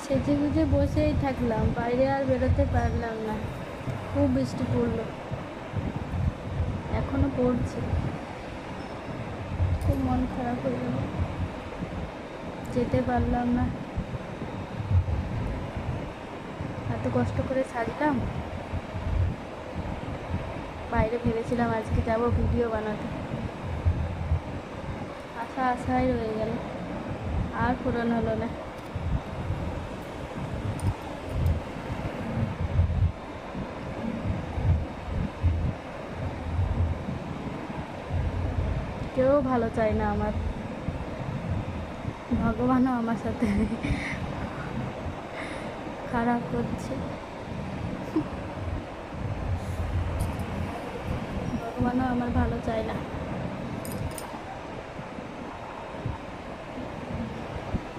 সেজে গুজে বসেই থাকলাম, বাইরে আর বেরোতে পারলাম না। খুব বৃষ্টি পড়লো, এখনো পড়ছে। খুব মন খারাপ হয়ে গেল, যেতে পারলাম না। এত কষ্ট করে সাজলাম, বাইরে ভেবেছিলাম আজকে যাব ভিডিও বানাতে, আশাই রয়ে গেল, আর পূরণ হলো না। কেউ ভালো চায় না আমার, ভগবানও আমার সাথে খারাপ করছে। ভগবানও আমার ভালো চায় না।